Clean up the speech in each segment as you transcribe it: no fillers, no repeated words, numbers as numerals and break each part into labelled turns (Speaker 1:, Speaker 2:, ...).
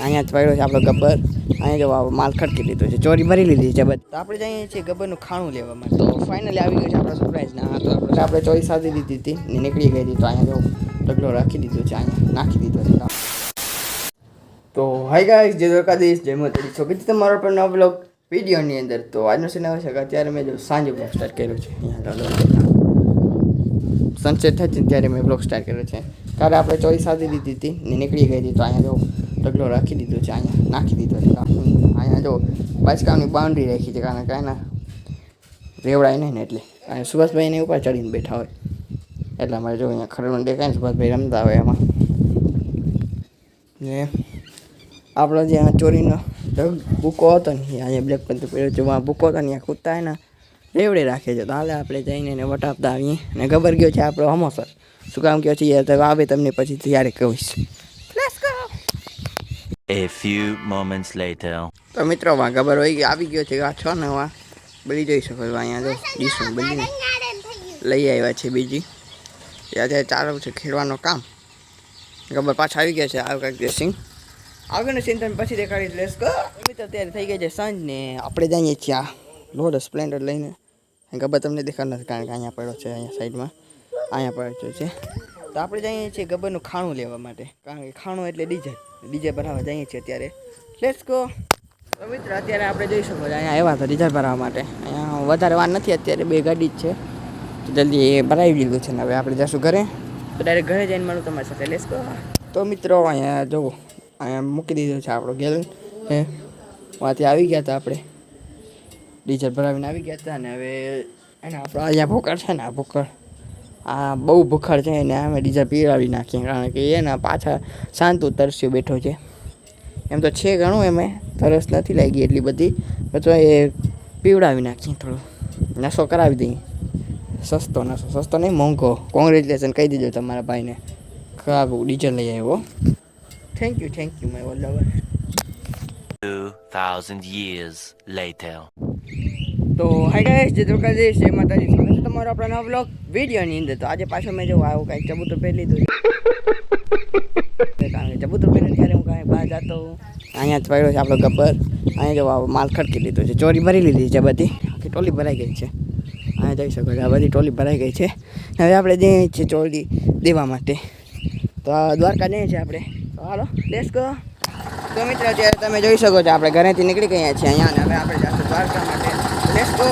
Speaker 1: અહીંયા જ પડ્યો છે આપણો ગબ્બર. અહીંયા જો માલ ખડકી લીધો છે, ચોરી ભરી લીધી છે બધી. તો આપણે જઈએ છીએ ગબ્બરનું ખાણું લેવા માટે. તો ફાઇનલી આવી ગયો છે આપણો સરપ્રાઈઝ. ના તો આપણે ચોરી સાધી દીધી હતી ને નીકળી ગઈ હતી. તો અહીંયા જો ઢગલો રાખી દીધો છે, અહીંયા નાખી દીધો છે. તો હાય ગાઈસ, જય દ્વારકાધીશ, જય માતાજી. સ્વાગત છે તમારો પણ નવા બ્લોગ વિડીયોની અંદર. તો આજનો સીન આવે છે કે અત્યારે મેં જો સાંજે બ્લોગ સ્ટાર્ટ કર્યો છે. સનસેટ થાય છે ત્યારે મેં બ્લોગ સ્ટાર્ટ કર્યો છે. કાલે આપણે ચોરી સાધી દીધી હતી ને નીકળી ગઈ હતી. તો અહીંયા જો ઢગલો રાખી દીધો છે, અહીંયા નાખી દીધો છે. અહીંયા જો બાજકાની બાઉન્ડ્રી રાખી છે, કારણ કે એના રેવડાય નહીં ને એટલે. અને સુભાષભાઈ એની ઉપર ચડીને બેઠા હોય એટલે અમારે જો અહીંયા ખરડમાં દેખાય ને સુભાષભાઈ રમતા હોય એમાં. ને આપણો જે ચોરીનો બુકો હતો ને અહીંયા બ્લેક પેન્થર પહેર્યો છે, બુકો હતો ને અહીંયા કૂદતા હોય ને રેવડે રાખે છે. તો હાલે આપણે જઈને એને વટાવતા આવીએ. અને ગબર ગયો છે આપણો હમોસર. શું કામ કહો છે યાર, આવે તમને પછી ત્યારે કહીશ.
Speaker 2: A few moments later.
Speaker 1: તો મિત્રો ગબર આવી ગયો છે. આ 6 નવા બળી જોઈ શકો છો. અહીંયા જો ડીશું બળીને લઈ આવ્યા છે બીજી. અત્યારે ચાલુ છે ખેડવાનું કામ. ગબર પાછા આવી ગયા છે. આ કંઈક ડ્રેસિંગ આગળનું સીન તમે પછી દેખાડીશ. Let's go. મિત્રો અત્યારે થઈ ગઈ છે સાંજ ને આપણે જઈએ છીએ આ લોડ સ્પ્લેન્ડર લઈને. ગબર તમને દેખાડ નથી કારણ કે અહીંયા પડ્યો છે, અહીંયા સાઈડમાં અહીંયા પડ્યો છે. તો આપણે જઈએ છીએ ગબરનું ખાણું લેવા માટે, કારણ કે ખાણું એટલે ડીજે ભરાવા જઈએ છીએ અત્યારે. Let's go. તો મિત્ર અત્યારે આપણે જોઈ શકો છો અહીંયા આવ્યા હતા ડીઝલ ભરાવા માટે. અહીંયા વધારે વાર નથી, અત્યારે 2 ગાડી જ છે. તો જલ્દી એ ભરાવી દીધું છે ને હવે આપણે જઈશું ઘરે. તો ડાયરેક્ટ ઘરે જઈને મળું તમારી સાથે. Let's go. તો મિત્રો અહીંયા જુઓ, અહીંયા મૂકી દીધું છે આપણો ગેલન. ત્યાંથી આવી ગયા હતા આપણે, ડીઝલ ભરાવીને આવી ગયા હતા. અને હવે એને આપણો અહીંયા ભૂખડ છે ને, આ ભૂખડ આ બહુ ભૂખડ છે એને અમે ડીઝલ પીવડાવી નાખીએ, કારણ કે એને પાછા શાંતુ તરસ્યો બેઠો છે. એમ તો છે ઘણું, એમાં તરસ નથી લાગી એટલી બધી, તો એ પીવડાવી નાખીએ, થોડો નશો કરાવી દઈએ. સસ્તો નશો, સસ્તો નહીં મોંઘો. કોંગ્રેચ્યુલેશન કહી દીધો તમારા ભાઈને, ખરાબ ડીઝલ લઈ આવ્યો. Thank you my all lover.
Speaker 2: 2000 years later.
Speaker 1: તો હાય ગાઈસ, જય દ્વારકાધીશ, જય માતાજી. સ્વાગત છે તમારો આપણા નવા બ્લોગ વિડીયોની અંદર. તો આજે પાછો મેં જો આવું કાંઈક ચબૂતર પહેરી લીધું છે, કારણ કે ચબૂતર પહેરીને ત્યારે હું કાંઈ બહાર જતો અહીંયા જ પડ્યો છે આપણો ગબ્બર. અહીંયા જો માલ ખડકી લીધો છે, ચોરી ભરી લીધી છે બધી, આખી ટોલી ભરાઈ ગઈ છે. અહીંયા જઈ શકો છો, આ બધી ટોલી ભરાઈ ગઈ છે. હવે આપણે જઈએ છીએ ચોરી દેવા માટે. તો દ્વારકા જઈએ છીએ આપણે. તો હાલો લેટ્સ ગો. તો મિત્રો અત્યારે તમે જોઈ શકો છો આપણે ઘરેથી નીકળી ગયા છીએ અહીંયા, અને હવે આપણે જઈશું દ્વારકા માટે. Let's go.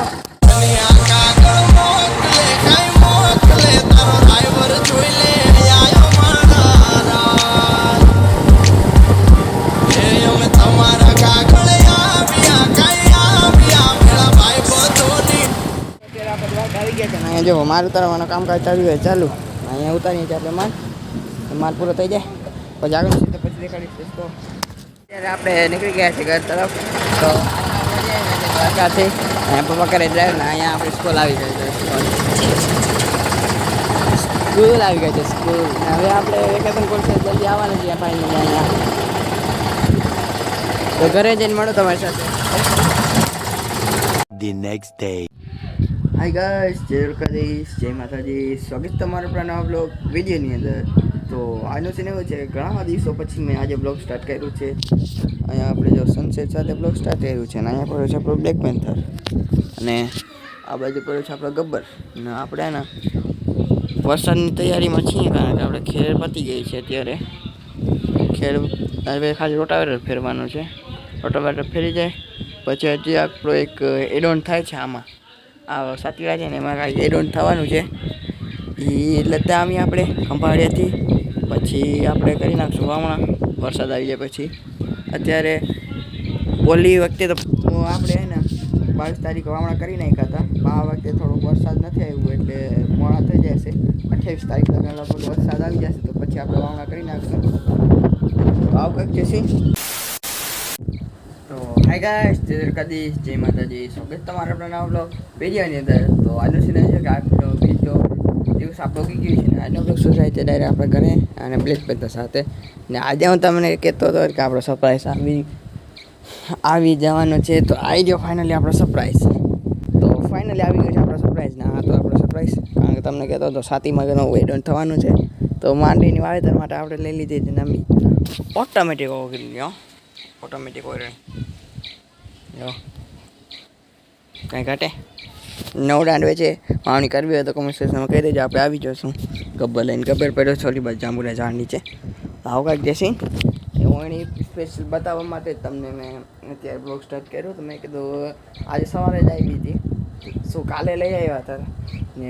Speaker 1: અહીંયા જો માલ ઉતારવાનું કામકાજ ચાલુ. અહીંયા ઉતારીએ છીએ આપણે માલ પૂરો થઈ જાય પછી આગળ સીધે પછી દેખાડીશ. તો અત્યારે આપણે નીકળી ગયા છીએ ઘર તરફ. તો દ્વારકાથી અહીંયા પપ્પા કરે ડ્રાઈવ ને અહીંયા આપણી સ્કૂલ આવી ગઈ છે. સ્કૂલ આવી ગઈ છે સ્કૂલ. હવે આપણે વેકેશન કોર્સ જલ્દી આવવાનું છે ફાઇનલી અહીંયા. તો ઘરે જઈને મળો તમારી સાથે.
Speaker 2: The next day.
Speaker 1: Hi guys, જય દ્વારકાધીશ, જય માતાજી. સ્વાગત તમારો આપણા નવા બ્લોગ વિડીયોની અંદર. તો આજનો સીન એવો છે, ઘણા દિવસો પછી મેં આજે બ્લોગ સ્ટાર્ટ કર્યું છે. અહીંયા આપણે જો સનસેટ સાથે બ્લોગ સ્ટાર્ટ કર્યું છે. અને અહીંયા પડ્યો છે આપણો બ્લેક પેન્થર, અને આ બાજુ પડ્યો છે આપણો ગબ્બર. અને આપણે એના વરસાદની તૈયારીમાં છીએ, કારણ કે આપણે ખેડ પતી ગઈ છે અત્યારે. ખેડ હવે ખાલી રોટાવેટર ફેરવાનું છે. રોટાવેટર ફેરી જાય પછી હજી આપણો એક એડોન થાય છે આમાં. આ સાતીડા છે ને એમાં કાંઈ એડોન થવાનું છે. એ એટલે ત્યાં આપણે ખંભાળિયાથી પછી આપણે કરી નાખશું વાવણા, વરસાદ આવી જાય પછી. અત્યારે ઓલી વખતે તો આપણે ને 22 તારીખ વાવણા કરી નાખ્યા હતા. આ વખતે થોડોક વરસાદ નથી આવ્યો એટલે મોડા થઈ જશે. 28 તારીખ લગન લગભગ વરસાદ આવી જશે તો પછી આપણે વાવણા કરી નાખશું. તો આવું કંઈક છે સીન. તો હાય ગાઈસ, જય દ્વારકાધીશ, જય માતાજી. સ્વાગત તમારા આપણા નવા બ્લોગ વિડીયોની અંદર. તો આજનો સીન છે કે આજનો બીજો દિવસ આપણો ઉગી ગયો છે ને આજનો બ્લોગ શું થાય છે ડાયરેક્ટ આપણે ઘરે અને બ્લેક પેન્થર સાથે. ને આજે હું તમને કહેતો હતો કે આપણો સરપ્રાઈઝ આવી જવાનો છે. તો આવી ગયો ફાઇનલી આપણો સરપ્રાઈઝ. તો ફાઇનલી આવી ગયો છે આપણો સરપ્રાઈઝ. ને આ તો આપણો સરપ્રાઈઝ, કારણ કે તમને કહેતો હતો સાતીમાં નવું એડોન થવાનું છે. તો માંડવીની વાવેતર માટે આપણે લઈ લીધી હતી નવી ઓટોમેટિક ઓગળી લ્યો. ઓટોમેટિક ઓયરણી જો કાંઈ ઘટે નવડાંડ છે વાવણી કરવી હોય તો કોમેન્ટ સેક્શનમાં કહી દેજો, આપણે આવી જઈશું. ગબ્બર લઈને ગબ્બર પડ્યો છોલી બાજુ જાંબુના ઝાડ નીચે. આવું કાંઈક જશે એ ઓયણી સ્પેશિયલ બતાવવા માટે જ તમને મેં અત્યારે બ્લોગ સ્ટાર્ટ કર્યો. તો મેં કીધું આજે સવારે જ આવી હતી, શું કાલે લઈ આવ્યા હતા ને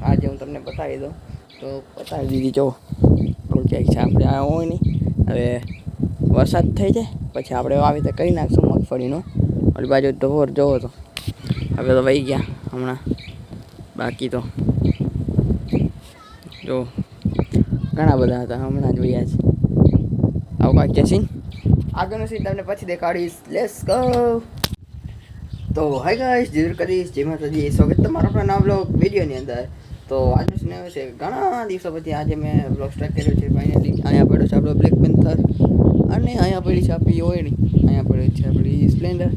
Speaker 1: આજે હું તમને બતાવી દઉં તો બતાવી દીધી. જો ક્યાંક છે આપણે આ ઓયણી. હવે વરસાદ થઈ જાય પછી આપણે આવી રીતે કરી નાખશું મગફળીનું. ઓલી બાજુ ઢોર જોવો તો હવે તો વહી ગયા હમણાં, બાકી તો જો ઘણા બધા હતા હમણાં જ વહ્યા છે. આવું કાંઈક છે સીન. આગળનું સીન તમને પછી દેખાડીશ. Let's go. તો હાય ગાઈસ, જરૂર કરીશ જય માતાજી, સ્વાગત તમારો આપણા નવા બ્લોગ વિડીયોની અંદર. તો આજનું સીન એવું છે, ઘણા દિવસો પછી આજે મેં બ્લોગ સ્ટાર્ટ કર્યો છે ફાઇનલી. અહીંયા પડ્યો છે આપણો બ્લેક પેન્થર અને અહીંયા પડી છે આપણી ઓયણી, અહીંયા પડી છે આપણી સ્પ્લેન્ડર.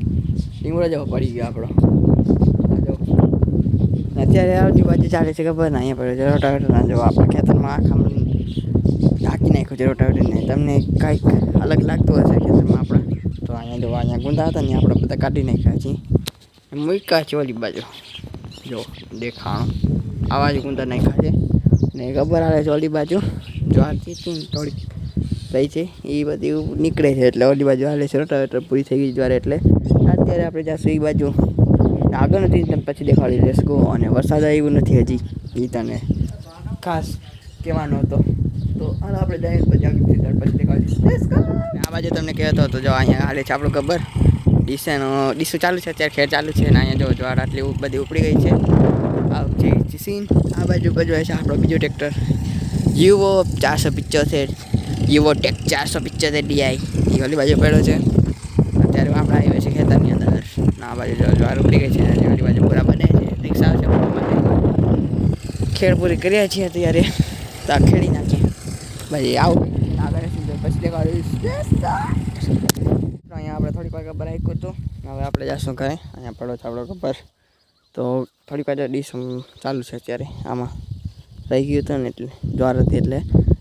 Speaker 1: લીમડો જેવો પડી ગયો આપણો. અત્યારે આજુબાજુ ચાલે છે ખબર ને, અહીંયા પડ્યો છે રોટાવેટર. જો આપણા ખેતરમાં આખામાં ઢાંકી નાખ્યું છે રોટાવેટરને. તમને કાંઈક અલગ લાગતું હશે ખેતરમાં આપણા, તો અહીંયા જો અહીંયા ગુંદા હતા ને આપણે બધા કાઢી નાખ્યા છીએ, મૂક્યા છે ઓલી બાજુ. જો દેખાણો આવા જ ગુંદા નાખ્યા છે ને ખબર આવે છે ઓલી બાજુ જ્વારથી થોડીક રહી છે એ બધી નીકળે છે, એટલે ઓલી બાજુ હાલે છે રોટાવેટર પૂરી થઈ ગઈ જ્વાર. એટલે અત્યારે આપણે જઈશું એ બાજુ. આગળ નથી તને પછી દેખાડી લેશો. અને વરસાદ આવ્યું નથી હજી, એ તને ખાસ કહેવાનો હતો. તો હાલ આપણે જઈએ પછી દેખાડીશ. આ બાજુ તમને કહેતો હતો જો અહીંયા હાલે છે આપણું ગબ્બર. ડીસો ચાલુ છે અત્યારે, ખેર ચાલુ છે ને અહીંયા જો જ્વાર આટલી બધી ઉપડી ગઈ છે. આ છે સીન. આ બાજુ ભજવાય છે આપણો બીજો tractor Yuvo 475, Yuvo tech 475 DI. એ ઓલી બાજુ પડ્યો છે. અત્યારે આપણે આવ્યા છે ખેતરની અંદર. આ બાજુ જ્વાર ઉપડી ગઈ છે, ઓલી બાજુ પૂરા બને છે. રિક્ષા આવશે ખેડ પૂરી કર્યા છીએ અત્યારે, તો આ ખેડી નાખીએ ભાઈ. આવું આગળ પછી દેખાડીશ. અહીંયા આપણે થોડીક વાર ગબ્બર આપ્યું હતું, હવે આપણે જઈશું ઘરે. અહીંયા પડો છે આપણો ગબ્બર. તો થોડીક વાર ડીશ ચાલુ છે અત્યારે, આમાં રહી ગયું હતું ને એટલે જ્વાર હતી એટલે.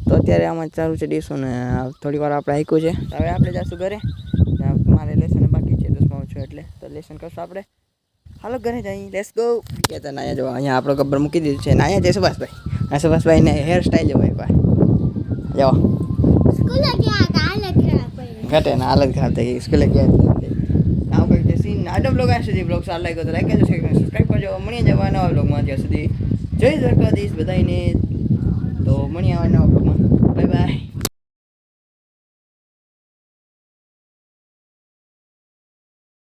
Speaker 1: તો અત્યારે આમાં ચાલુ છે ડીશો ને થોડીક વાર આપણે હાઈકું છે. હવે આપણે જઈશું ઘરે. મારે લેસન બાકી છે 10માં છું એટલે, તો લેસન કરશું આપણે. હાલો ઘરે જઈ, લેટ્સ ગો. કહેતા ને અહીંયા જો અહીંયા આપણો ગબ્બર મૂકી દીધું છે ને અહીંયા છે સુભાષભાઈ. આ સુભાષભાઈને હેર સ્ટાઈલ જો એકવાર જો ઘટે ને હાલત ખરાબ થઈ ગઈ સ્કૂલે ગયા. આવું કંઈક છે સીન. આજનો બ્લોગ આ સુધી. બ્લોગ સારો લાગ્યો તો લાઈક કરજો, શેર કરજો, સબસ્ક્રાઈબ કરજો. મળીએ જવા નવા બ્લોગમાં. ત્યાં સુધી જય દ્વારકાધીશ બધાને. તો મળીએ આવા નવા બ્લોગમાં. Bye bye.